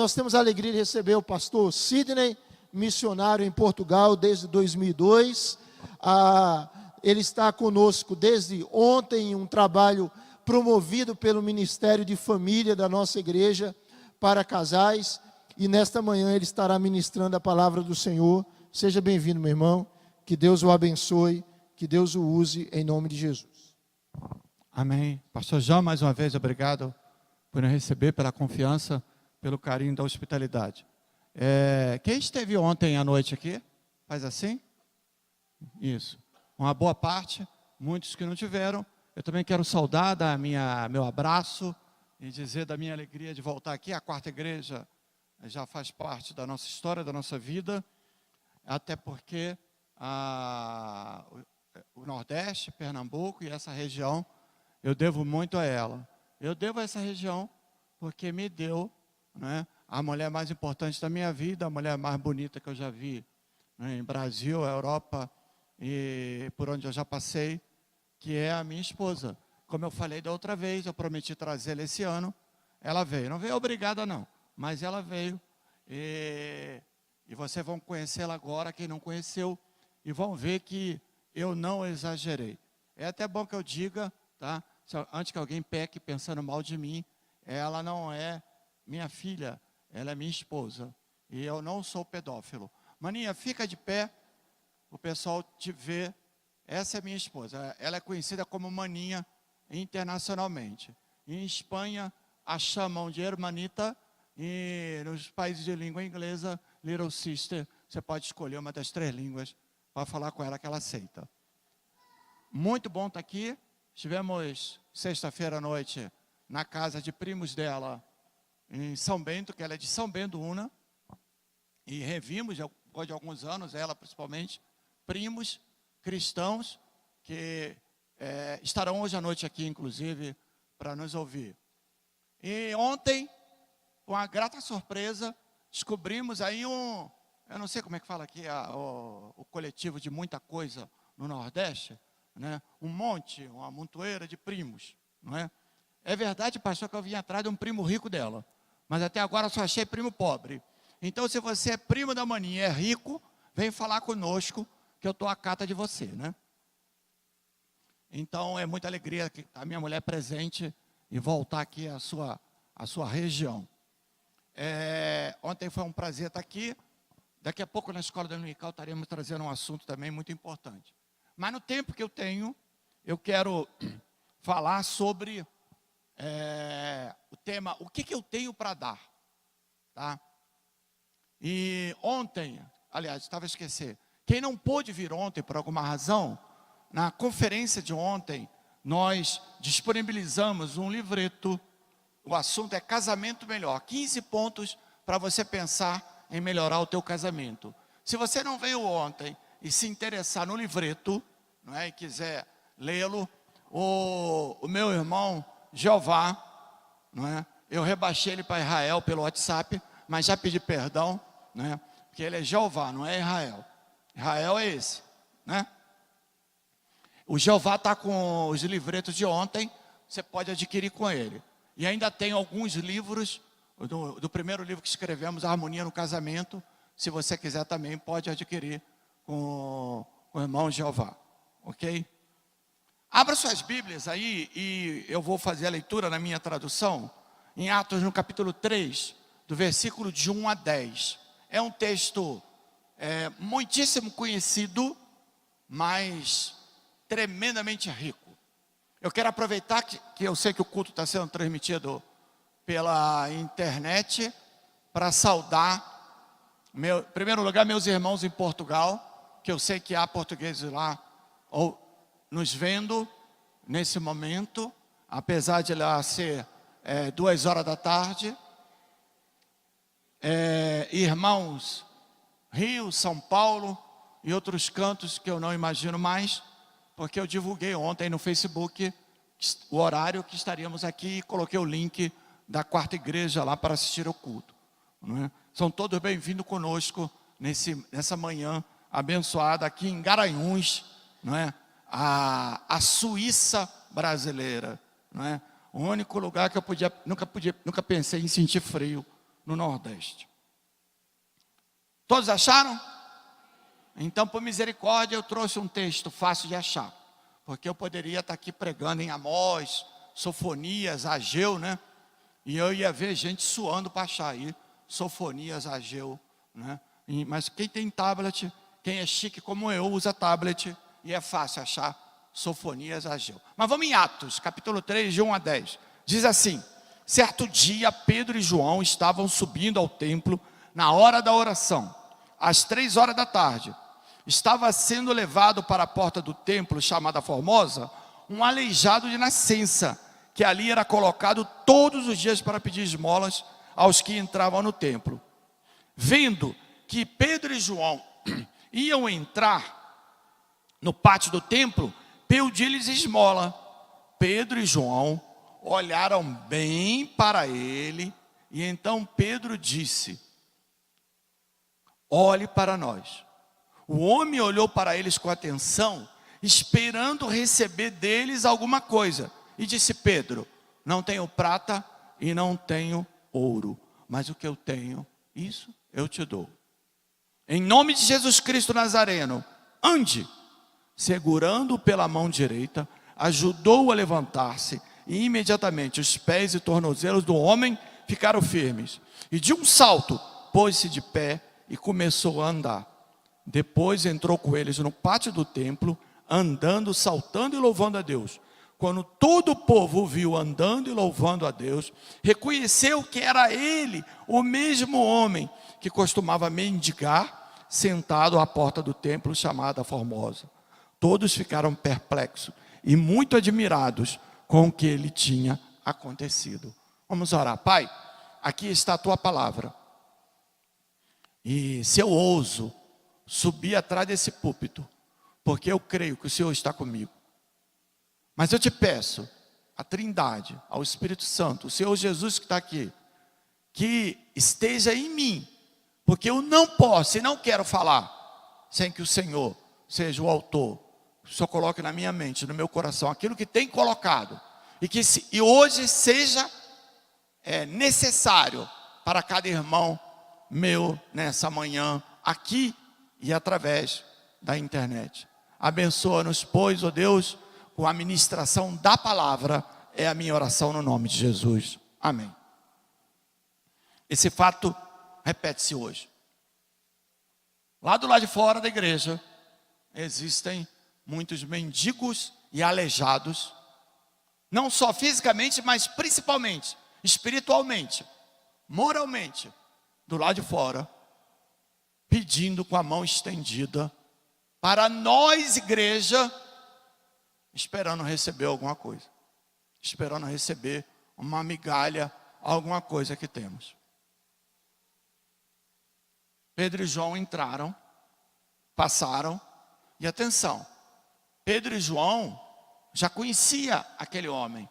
nós temos a alegria de receber o pastor Sidney, missionário em Portugal desde 2002. Ele está conosco desde ontem em um trabalho promovido pelo Ministério de Família da nossa igreja para casais. E nesta manhã ele estará ministrando a palavra do Senhor. Seja bem-vindo, meu irmão. Que Deus o abençoe, que Deus o use em nome de Jesus. Amém. Pastor João, mais uma vez, obrigado por nos receber, pela confiança, pelo carinho da hospitalidade. Quem esteve ontem à noite aqui? Faz assim? Isso. Uma boa parte, muitos que não tiveram. Eu também quero saudar, dar meu abraço e dizer da minha alegria de voltar aqui. A quarta igreja já faz parte da nossa história, da nossa vida, até porque o Nordeste, Pernambuco e essa região, eu devo muito a ela. Eu devo a essa região porque me deu, né, a mulher mais importante da minha vida, a mulher mais bonita que eu já vi, né, em Brasil, Europa e por onde eu já passei, que é a minha esposa. Como eu falei da outra vez, eu prometi trazê-la esse ano, ela veio. Não veio obrigada não, mas ela veio. E vocês vão conhecê-la agora, quem não conheceu, e vão ver que eu não exagerei. É até bom que eu diga, tá? Antes que alguém peque pensando mal de mim, ela não é minha filha, ela é minha esposa. E eu não sou pedófilo. Maninha, fica de pé, o pessoal te vê. Essa é minha esposa. Ela é conhecida como Maninha internacionalmente. Em Espanha, a chamam de hermanita, e nos países de língua inglesa, little sister. Você pode escolher uma das 3 línguas para falar com ela que ela aceita. Muito bom estar aqui. Estivemos sexta-feira à noite na casa de primos dela em São Bento, que ela é de São Bento, Una, e revimos, depois de alguns anos, ela principalmente, primos cristãos que estarão hoje à noite aqui, inclusive, para nos ouvir. E ontem, com a grata surpresa, descobrimos aí eu não sei como é que fala aqui, o coletivo de muita coisa no Nordeste, né? Um monte, uma montoeira de primos, não é? É verdade, pastor, que eu vim atrás de um primo rico dela, mas até agora só achei primo pobre. Então, se você é primo da Maninha e é rico, vem falar conosco, que eu estou à cata de você, né? Então, é muita alegria que a minha mulher presente e voltar aqui à sua região. Ontem foi um prazer estar aqui. Daqui a pouco, na Escola Dominical, estaremos trazendo um assunto também muito importante. Mas no tempo que eu tenho, eu quero falar sobre o tema, o que eu tenho para dar, tá? E ontem, aliás, estava a esquecer, quem não pôde vir ontem por alguma razão, na conferência de ontem, nós disponibilizamos um livreto, o assunto é casamento melhor, 15 pontos para você pensar em melhorar o teu casamento. Se você não veio ontem e se interessar no livreto, não é, e quiser lê-lo, o meu irmão Jeová, não é, eu rebaixei ele para Israel pelo WhatsApp, mas já pedi perdão, né, porque ele é Jeová, não é Israel. Israel é esse, né? O Jeová está com os livretos de ontem, você pode adquirir com ele. E ainda tem alguns livros, do primeiro livro que escrevemos, A Harmonia no Casamento, se você quiser também pode adquirir com o irmão Jeová, ok? Abra suas Bíblias aí e eu vou fazer a leitura na minha tradução, em Atos no capítulo 3, do versículo de 1 a 10. É um texto muitíssimo conhecido, mas tremendamente rico. Eu quero aproveitar que eu sei que o culto está sendo transmitido pela internet para saudar, em primeiro lugar, meus irmãos em Portugal, que eu sei que há portugueses lá nos vendo nesse momento, apesar de lá ser 2 horas da tarde. Irmãos Rio, São Paulo e outros cantos que eu não imagino mais, porque eu divulguei ontem no Facebook o horário que estaríamos aqui e coloquei o link da quarta igreja lá para assistir ao culto, não é? São todos bem-vindos conosco nessa manhã abençoada aqui em Garanhuns, não é? A Suíça brasileira, não é? O único lugar que eu nunca pensei em sentir frio, no Nordeste. Todos acharam? Então, por misericórdia, eu trouxe um texto fácil de achar, porque eu poderia estar aqui pregando em Amós, Sofonias, Ageu, né? E eu ia ver gente suando para achar aí, Sofonias, Ageu, né? Mas quem tem tablet, quem é chique como eu, usa tablet, e é fácil achar Sofonias, Ageu. Mas vamos em Atos, capítulo 3, de 1 a 10. Diz assim: certo dia, Pedro e João estavam subindo ao templo na hora da oração, às 3 horas da tarde. Estava sendo levado para a porta do templo, chamada Formosa, um aleijado de nascença, que ali era colocado todos os dias para pedir esmolas aos que entravam no templo. Vendo que Pedro e João iam entrar no pátio do templo, pediu-lhes esmola. Pedro e João olharam bem para ele, e então Pedro disse: olhe para nós. O homem olhou para eles com atenção, esperando receber deles alguma coisa, e disse: Pedro, não tenho prata e não tenho ouro, mas o que eu tenho, isso eu te dou. Em nome de Jesus Cristo Nazareno, ande. Segurando-o pela mão direita, ajudou-o a levantar-se, e imediatamente os pés e tornozelos do homem ficaram firmes. E de um salto, pôs-se de pé e começou a andar. Depois entrou com eles no pátio do templo, andando, saltando e louvando a Deus. Quando todo o povo o viu andando e louvando a Deus, reconheceu que era ele, o mesmo homem que costumava mendigar, sentado à porta do templo chamada Formosa. Todos ficaram perplexos e muito admirados com o que lhe tinha acontecido. Vamos orar. Pai, aqui está a tua palavra. E se eu ouso subir atrás desse púlpito, porque eu creio que o Senhor está comigo. Mas eu te peço, a Trindade, ao Espírito Santo, o Senhor Jesus que está aqui, que esteja em mim, porque eu não posso e não quero falar sem que o Senhor seja o autor. O Senhor coloque na minha mente, no meu coração, aquilo que tem colocado, e hoje seja necessário para cada irmão meu nessa manhã, aqui e através da internet. Abençoa-nos, pois, ó Deus, com a ministração da palavra, é a minha oração no nome de Jesus. Amém. Esse fato repete-se hoje. Lá do lado de fora da igreja, existem muitos mendigos e aleijados, não só fisicamente, mas principalmente espiritualmente, moralmente, do lado de fora, pedindo com a mão estendida para nós, igreja, esperando receber alguma coisa, esperando receber uma migalha, alguma coisa que temos. Pedro e João entraram, passaram, e atenção, Pedro e João já conhecia aquele homem.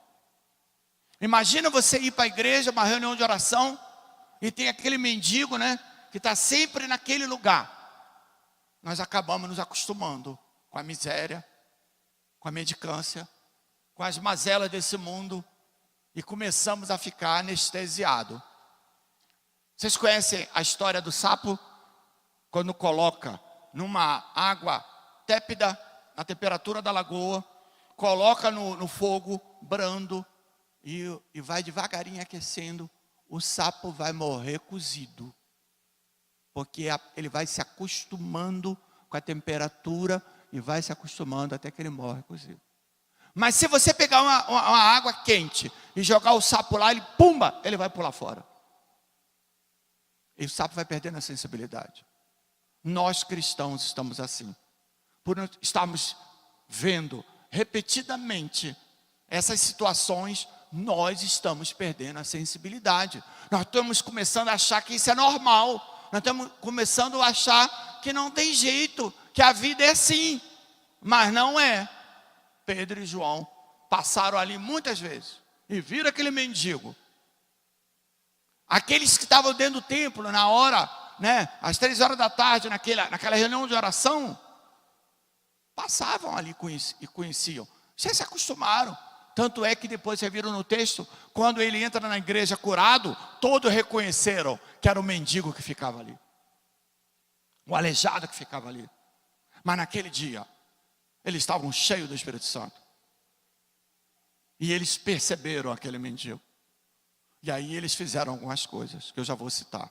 Imagina você ir para a igreja, uma reunião de oração, e tem aquele mendigo, né, que está sempre naquele lugar. Nós acabamos nos acostumando com a miséria, com a mendicância, com as mazelas desse mundo, e começamos a ficar anestesiados. Vocês conhecem a história do sapo? Quando coloca numa água tépida, na temperatura da lagoa, coloca no fogo brando, e vai devagarinho aquecendo, o sapo vai morrer cozido. Porque ele vai se acostumando com a temperatura e vai se acostumando até que ele morre cozido. Mas se você pegar uma água quente e jogar o sapo lá, ele vai pular fora. E o sapo vai perdendo a sensibilidade. Nós cristãos estamos assim. Por estarmos vendo repetidamente essas situações, nós estamos perdendo a sensibilidade. Nós estamos começando a achar que isso é normal. Nós estamos começando a achar que não tem jeito, que a vida é assim. Mas não é. Pedro e João passaram ali muitas vezes e viram aquele mendigo. Aqueles que estavam dentro do templo na hora, né, às 3 horas da tarde, naquela reunião de oração, passavam ali e conheciam. Já se acostumaram. Tanto é que depois vocês viram no texto, quando ele entra na igreja curado, todos reconheceram que era o mendigo que ficava ali, o aleijado que ficava ali. Mas naquele dia, eles estavam cheios do Espírito Santo. E eles perceberam aquele mendigo. E aí eles fizeram algumas coisas, que eu já vou citar.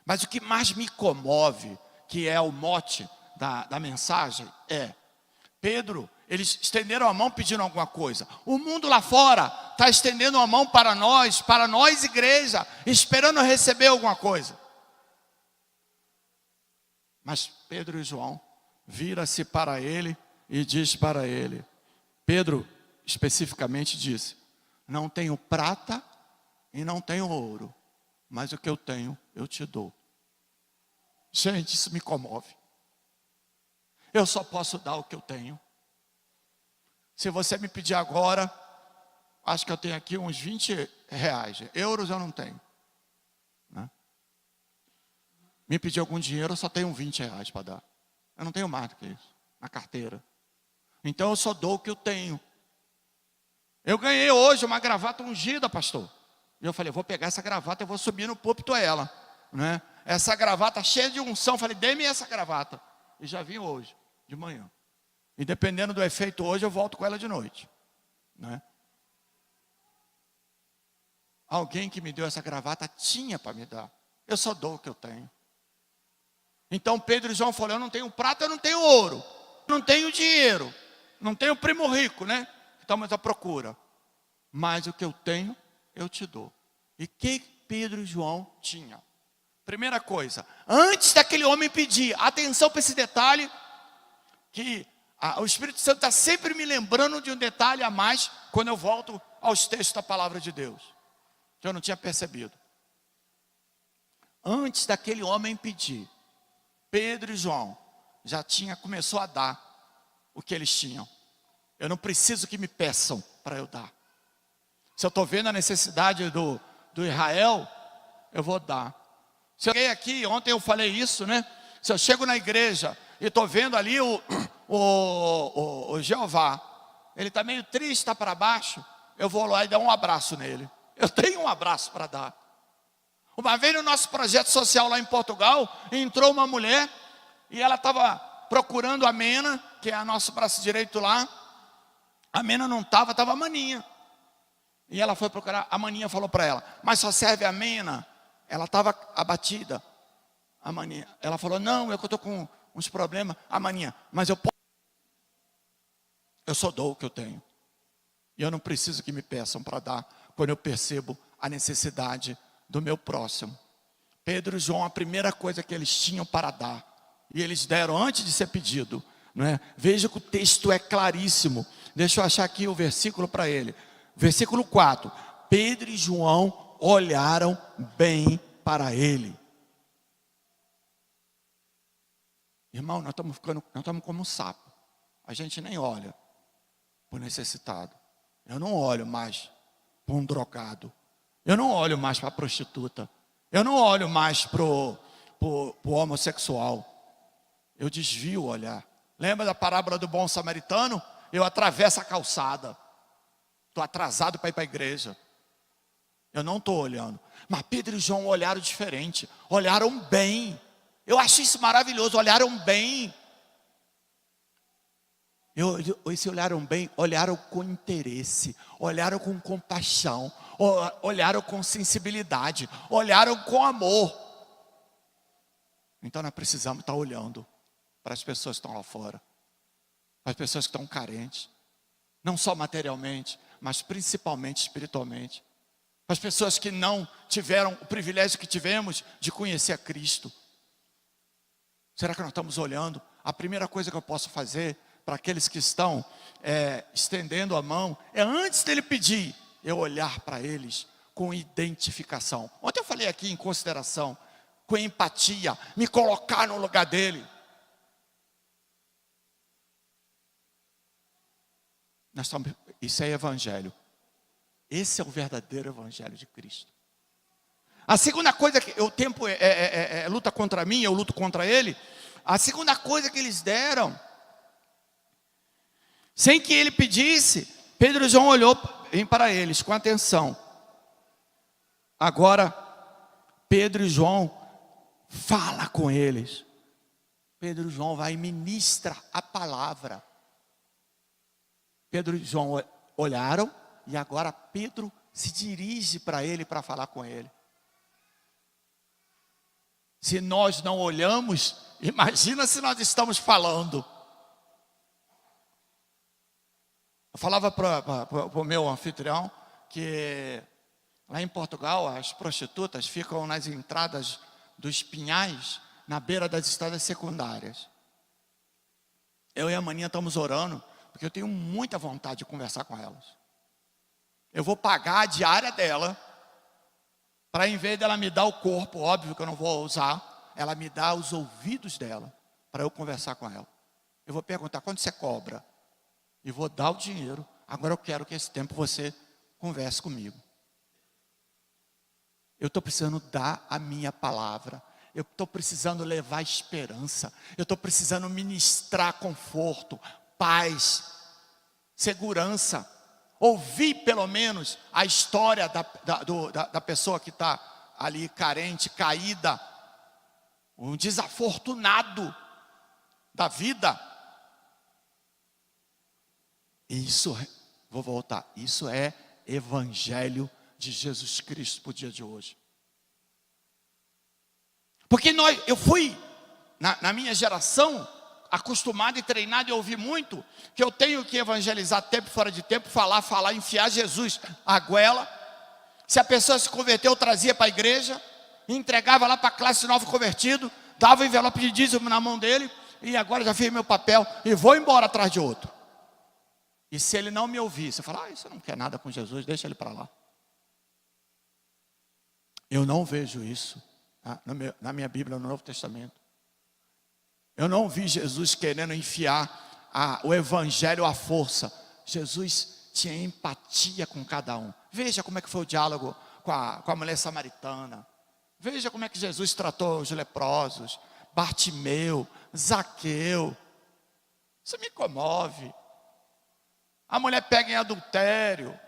Mas o que mais me comove, que é o mote da mensagem, é Pedro, eles estenderam a mão pedindo alguma coisa. O mundo lá fora está estendendo a mão para nós igreja, esperando receber alguma coisa. Mas Pedro e João vira-se para ele e diz para ele, Pedro especificamente disse, não tenho prata e não tenho ouro, mas o que eu tenho eu te dou. Gente, isso me comove. Eu só posso dar o que eu tenho. Se você me pedir agora, acho que eu tenho aqui uns 20 reais. Euros eu não tenho, né? Me pedir algum dinheiro, eu só tenho 20 reais para dar. Eu não tenho mais do que isso na carteira. Então eu só dou o que eu tenho. Eu ganhei hoje uma gravata ungida, pastor. E eu falei, vou pegar essa gravata, eu vou subir no púlpito ela, né? Essa gravata cheia de unção. Falei, dê-me essa gravata. E já vim hoje, de manhã. E dependendo do efeito hoje, eu volto com ela de noite, né? Alguém que me deu essa gravata tinha para me dar. Eu só dou o que eu tenho. Então Pedro e João falaram, eu não tenho prata, eu não tenho ouro, não tenho dinheiro, não tenho primo rico, né? Estamos à procura. Mas o que eu tenho, eu te dou. E que Pedro e João tinham? Primeira coisa, antes daquele homem pedir, atenção para esse detalhe, que o Espírito Santo está sempre me lembrando de um detalhe a mais, quando eu volto aos textos da palavra de Deus, que eu não tinha percebido. Antes daquele homem pedir, Pedro e João já começou a dar o que eles tinham. Eu não preciso que me peçam para eu dar. Se eu estou vendo a necessidade do Israel, eu vou dar. Se eu cheguei aqui, ontem eu falei isso, né? Se eu chego na igreja e estou vendo ali o Jeová, ele está meio triste, está para baixo, eu vou lá e dar um abraço nele. Eu tenho um abraço para dar. Uma vez no nosso projeto social lá em Portugal, entrou uma mulher e ela estava procurando a Mena, que é nosso braço direito lá. A Mena não estava, estava a Maninha. E ela foi procurar, a Maninha falou para ela, mas só serve a Mena? Ela estava abatida. A Maninha, ela falou, não, eu estou com uns problemas. A Maninha, mas eu só dou o que eu tenho. E eu não preciso que me peçam para dar, quando eu percebo a necessidade do meu próximo. Pedro e João, a primeira coisa que eles tinham para dar, e eles deram antes de ser pedido, não é? Veja que o texto é claríssimo. Deixa eu achar aqui o versículo para ele. Versículo 4. Pedro e João olharam bem para ele. Irmão, nós estamos como um sapo. A gente nem olha para o necessitado. Eu não olho mais para um drogado. Eu não olho mais para a prostituta. Eu não olho mais para o homossexual. Eu desvio o olhar. Lembra da parábola do bom samaritano? Eu atravesso a calçada. Estou atrasado para ir para a igreja. Eu não estou olhando. Mas Pedro e João olharam diferente. Olharam bem. Eu acho isso maravilhoso. Olharam bem. Esse olharam bem, olharam com interesse, olharam com compaixão, olharam com sensibilidade, olharam com amor. Então nós precisamos estar olhando para as pessoas que estão lá fora, para as pessoas que estão carentes, não só materialmente, mas principalmente espiritualmente, para as pessoas que não tiveram o privilégio que tivemos de conhecer a Cristo. Será que nós estamos olhando? A primeira coisa que eu posso fazer para aqueles que estão estendendo a mão, é antes dele pedir, eu olhar para eles com identificação. Ontem eu falei aqui em consideração, com empatia, me colocar no lugar dele. Isso é evangelho. Esse é o verdadeiro evangelho de Cristo. A segunda coisa que o tempo luta contra mim, eu luto contra ele. A segunda coisa que eles deram, sem que ele pedisse, Pedro e João olhou para eles com atenção. Agora, Pedro e João fala com eles. Pedro e João vai e ministra a palavra. Pedro e João olharam e agora Pedro se dirige para ele para falar com ele. Se nós não olhamos, imagina se nós estamos falando. Eu falava para o meu anfitrião que lá em Portugal as prostitutas ficam nas entradas dos pinhais, na beira das estradas secundárias. Eu e a Maninha estamos orando, porque eu tenho muita vontade de conversar com elas. Eu vou pagar a diária dela, para em vez dela me dar o corpo, óbvio que eu não vou usar, ela me dá os ouvidos dela, para eu conversar com ela. Eu vou perguntar, quanto você cobra? E vou dar o dinheiro. Agora eu quero que esse tempo você converse comigo. Eu estou precisando dar a minha palavra. Eu estou precisando levar esperança. Eu estou precisando ministrar conforto, paz, segurança. Ouvir pelo menos a história da pessoa que está ali carente, caída, um desafortunado da vida. Isso, vou voltar, isso é evangelho de Jesus Cristo para o dia de hoje. Porque eu fui, na minha geração, acostumado e treinado a ouvir muito, que eu tenho que evangelizar tempo fora de tempo, falar, enfiar Jesus à goela. Se a pessoa se converteu, eu trazia para a igreja, entregava lá para a classe nova convertido, dava o envelope de dízimo na mão dele, e agora já fiz meu papel, e vou embora atrás de outro. E se ele não me ouvir, você fala, você não quer nada com Jesus, deixa ele para lá. Eu não vejo isso na minha Bíblia, no Novo Testamento. Eu não vi Jesus querendo enfiar o evangelho à força. Jesus tinha empatia com cada um. Veja como é que foi o diálogo com a mulher samaritana. Veja como é que Jesus tratou os leprosos, Bartimeu, Zaqueu. Isso me comove. A mulher pega em adultério.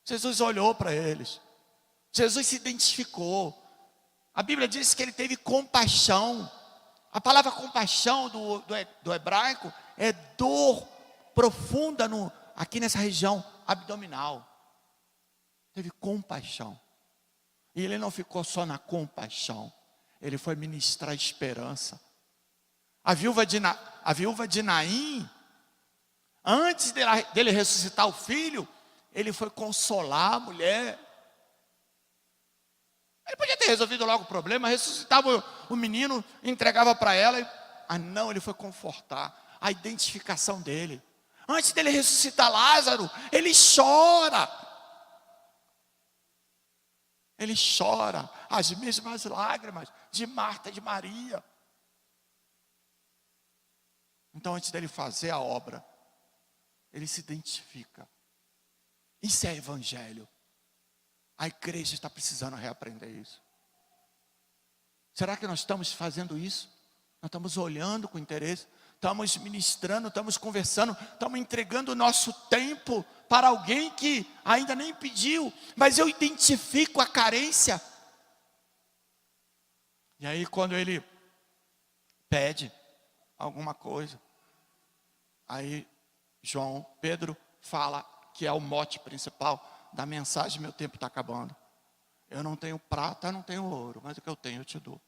Jesus olhou para eles. Jesus se identificou. A Bíblia diz que ele teve compaixão. A palavra compaixão do hebraico é dor profunda aqui nessa região abdominal. Teve compaixão. E ele não ficou só na compaixão. Ele foi ministrar esperança. A viúva de Naim, antes dele ressuscitar o filho, ele foi consolar a mulher. Ele podia ter resolvido logo o problema, ressuscitava o menino, entregava para ela. Não, ele foi confortar. A identificação dele. Antes dele ressuscitar Lázaro, ele chora. Ele chora as mesmas lágrimas de Marta e de Maria. Então, antes dele fazer a obra, ele se identifica. Isso é evangelho. A igreja está precisando reaprender isso. Será que nós estamos fazendo isso? Nós estamos olhando com interesse, estamos ministrando, estamos conversando, estamos entregando o nosso tempo para alguém que ainda nem pediu, mas eu identifico a carência. E aí quando ele pede alguma coisa, aí Pedro fala que é o mote principal da mensagem: meu tempo está acabando. Eu não tenho prata, não tenho ouro, mas o que eu tenho eu te dou.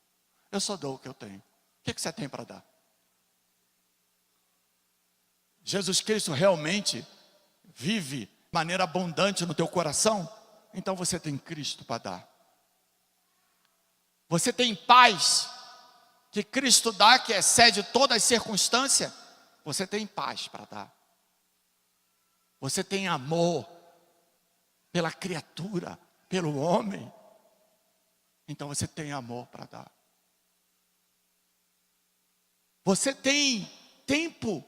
Eu só dou o que eu tenho. O que você tem para dar? Jesus Cristo realmente vive de maneira abundante no teu coração? Então você tem Cristo para dar. Você tem paz que Cristo dá, que excede todas as circunstâncias? Você tem paz para dar. Você tem amor pela criatura, pelo homem. Então você tem amor para dar. Você tem tempo?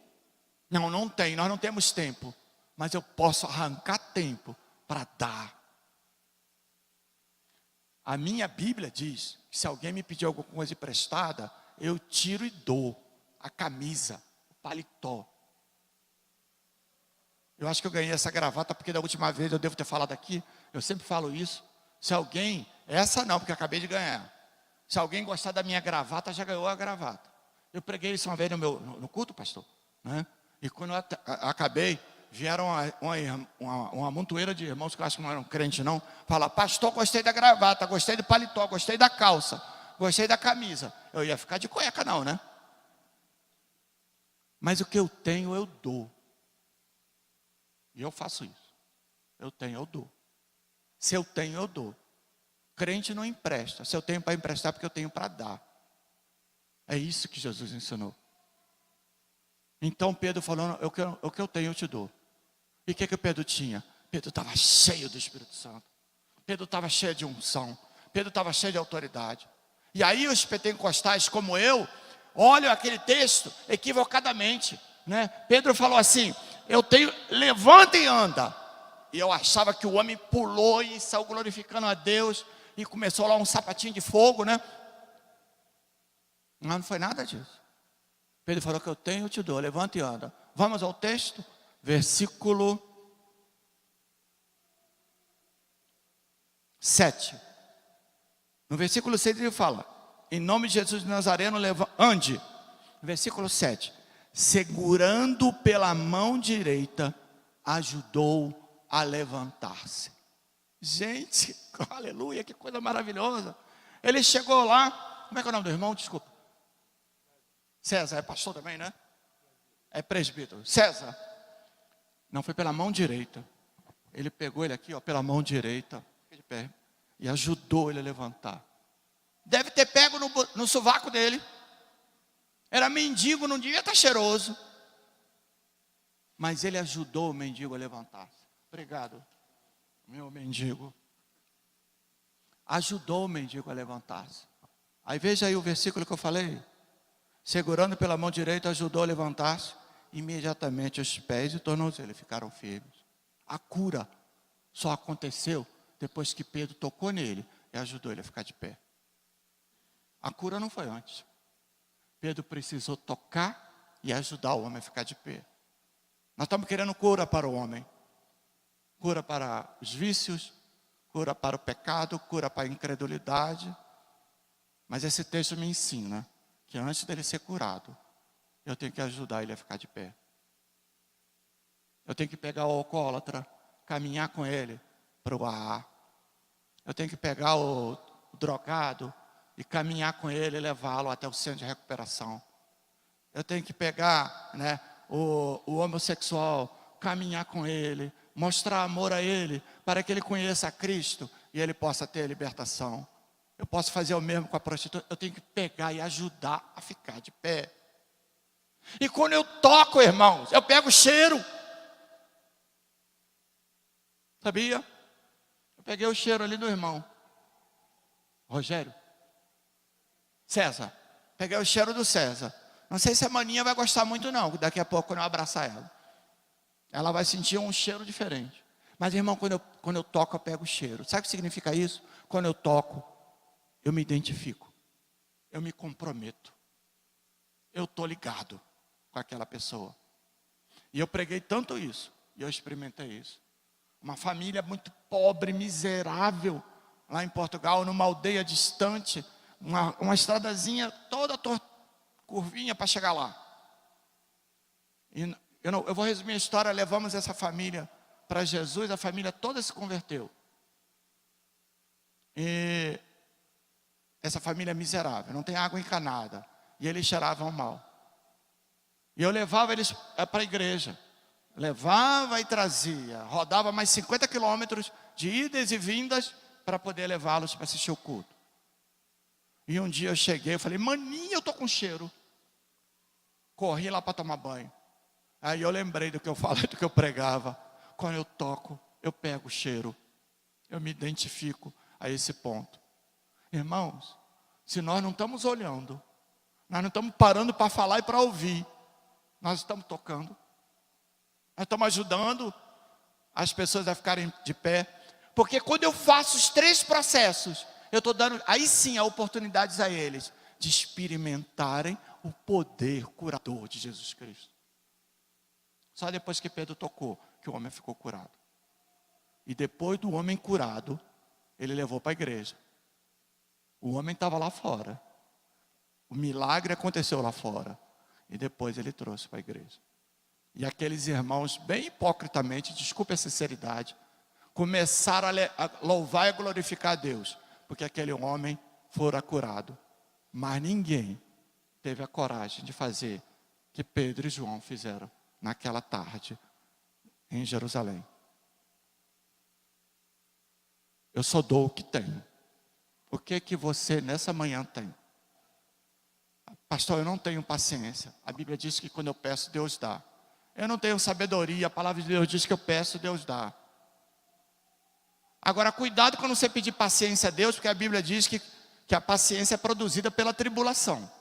Não tem, nós não temos tempo. Mas eu posso arrancar tempo para dar. A minha Bíblia diz que se alguém me pedir alguma coisa emprestada, eu tiro e dou a camisa, o paletó. Eu acho que eu ganhei essa gravata porque da última vez eu devo ter falado aqui. Eu sempre falo isso. Se alguém, essa não, porque eu acabei de ganhar. Se alguém gostar da minha gravata, já ganhou a gravata. Eu preguei isso uma vez no culto, pastor, né? E quando eu acabei, vieram uma montoeira de irmãos que eu acho que não eram crentes não, falar: pastor, gostei da gravata, gostei do paletó, gostei da calça, gostei da camisa. Eu ia ficar de cueca não, né? Mas o que eu tenho, eu dou. E eu faço isso. Eu tenho, eu dou. Se eu tenho, eu dou. Crente não empresta. Se eu tenho para emprestar, porque eu tenho para dar. É isso que Jesus ensinou. Então Pedro falou: o que eu tenho, eu te dou. E o que o Pedro tinha? Pedro estava cheio do Espírito Santo. Pedro estava cheio de unção. Pedro estava cheio de autoridade. E aí os pentecostais como eu, olham aquele texto equivocadamente, né? Pedro falou assim: eu tenho, levanta e anda. E eu achava que o homem pulou e saiu glorificando a Deus. E começou lá um sapatinho de fogo, né? Mas não foi nada disso. Pedro falou: que eu tenho, eu te dou, levanta e anda. Vamos ao texto, versículo 7. No versículo 6 ele fala: em nome de Jesus de Nazareno, ande. No versículo 7. Segurando pela mão direita, ajudou a levantar-se. Gente, aleluia, que coisa maravilhosa. Ele chegou lá, como é que é o nome do irmão? Desculpa. César, é pastor também, né? É presbítero. César. Não, foi pela mão direita. Ele pegou ele aqui, ó, pela mão direita, de pé, e ajudou ele a levantar. Deve ter pego no sovaco dele. Era mendigo, não devia estar cheiroso. Mas ele ajudou o mendigo a levantar-se. Obrigado, meu mendigo. Ajudou o mendigo a levantar-se. Aí veja aí o versículo que eu falei. Segurando pela mão direita, ajudou a levantar-se. Imediatamente os pés e tornozelos ficaram firmes. A cura só aconteceu depois que Pedro tocou nele e ajudou ele a ficar de pé. A cura não foi antes. Pedro precisou tocar e ajudar o homem a ficar de pé. Nós estamos querendo cura para o homem. Cura para os vícios, cura para o pecado, cura para a incredulidade. Mas esse texto me ensina que antes dele ser curado, eu tenho que ajudar ele a ficar de pé. Eu tenho que pegar o alcoólatra, caminhar com ele para o AA. Eu tenho que pegar o drogado e caminhar com ele e levá-lo até o centro de recuperação. Eu tenho que pegar, né, o homossexual, caminhar com ele, mostrar amor a ele, para que ele conheça a Cristo e ele possa ter libertação. Eu posso fazer o mesmo com a prostituta. Eu tenho que pegar e ajudar a ficar de pé. E quando eu toco, irmãos, eu pego o cheiro. Sabia? Eu peguei o cheiro ali do irmão Rogério, César. Peguei o cheiro do César. Não sei se a maninha vai gostar muito não. Daqui a pouco quando eu abraçar ela, ela vai sentir um cheiro diferente. Mas irmão, quando eu toco, eu pego o cheiro. Sabe o que significa isso? Quando eu toco, eu me identifico. Eu me comprometo. Eu estou ligado com aquela pessoa. E eu preguei tanto isso. E eu experimentei isso. Uma família muito pobre, miserável, lá em Portugal, numa aldeia distante, uma estradazinha toda curvinha para chegar lá. E eu vou resumir a história. Levamos essa família para Jesus, a família toda se converteu. E essa família é miserável, não tem água encanada. E eles cheiravam mal. E eu levava eles para a igreja. Levava e trazia. Rodava mais 50 quilômetros de idas e vindas para poder levá-los para assistir o culto. E um dia eu cheguei, eu falei: maninha, eu estou com cheiro. Corri lá para tomar banho. Aí eu lembrei do que eu falei, do que eu pregava. Quando eu toco, eu pego o cheiro. Eu me identifico a esse ponto. Irmãos, se nós não estamos olhando, nós não estamos parando para falar e para ouvir, nós estamos tocando. Nós estamos ajudando as pessoas a ficarem de pé. Porque quando eu faço os 3 processos, eu estou dando, aí sim, a oportunidades a eles de experimentarem o poder curador de Jesus Cristo. Só depois que Pedro tocou, que o homem ficou curado. E depois do homem curado, ele levou para a igreja. O homem estava lá fora. O milagre aconteceu lá fora. E depois ele trouxe para a igreja. E aqueles irmãos, bem hipocritamente, desculpe a sinceridade, começaram a louvar e glorificar a Deus, porque aquele homem fora curado. Mas ninguém teve a coragem de fazer o que Pedro e João fizeram naquela tarde em Jerusalém. Eu só dou o que tenho. O que que você nessa manhã tem? Pastor, eu não tenho paciência. A Bíblia diz que quando eu peço, Deus dá. Eu não tenho sabedoria. A palavra de Deus diz que eu peço, Deus dá. Agora, cuidado quando você pedir paciência a Deus, porque a Bíblia diz que a paciência é produzida pela tribulação.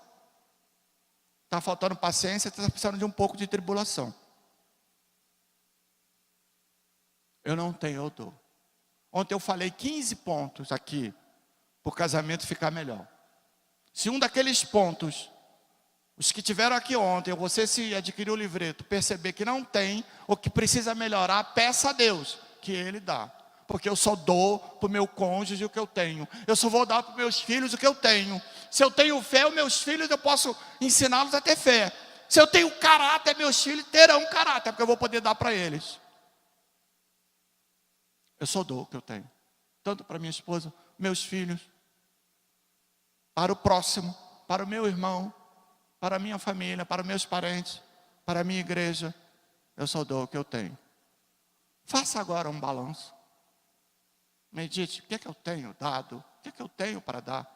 Está faltando paciência, está precisando de um pouco de tribulação. Eu não tenho, eu dou. Ontem eu falei 15 pontos aqui, para o casamento ficar melhor. Se um daqueles pontos, os que tiveram aqui ontem, ou você se adquiriu o livreto, perceber que não tem, ou que precisa melhorar, peça a Deus, que Ele dá. Porque eu só dou para o meu cônjuge o que eu tenho. Eu só vou dar para os meus filhos o que eu tenho. Se eu tenho fé, os meus filhos, eu posso ensiná-los a ter fé. Se eu tenho caráter, meus filhos terão caráter, porque eu vou poder dar para eles. Eu só dou o que eu tenho. Tanto para minha esposa, meus filhos, para o próximo, para o meu irmão, para a minha família, para os meus parentes, para a minha igreja. Eu só dou o que eu tenho. Faça agora um balanço. Medite, o que é que eu tenho dado? O que é que eu tenho para dar?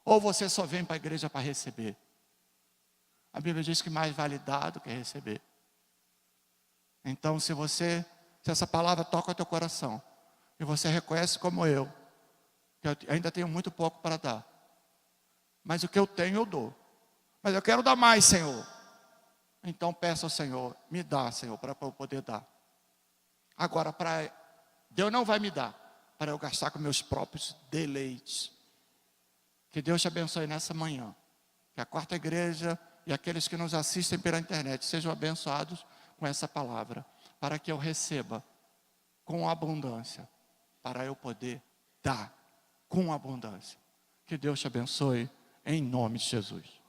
Ou você só vem para a igreja para receber? A Bíblia diz que mais vale dar do que receber. Então, se essa palavra toca o teu coração, e você reconhece como eu, que eu ainda tenho muito pouco para dar, mas o que eu tenho eu dou. Mas eu quero dar mais, Senhor. Então peça ao Senhor, me dá, Senhor, para eu poder dar. Agora, Deus não vai me dar para eu gastar com meus próprios deleites. Que Deus te abençoe nessa manhã. Que a quarta igreja e aqueles que nos assistem pela internet sejam abençoados com essa palavra, para que eu receba com abundância, para eu poder dar com abundância. Que Deus te abençoe em nome de Jesus.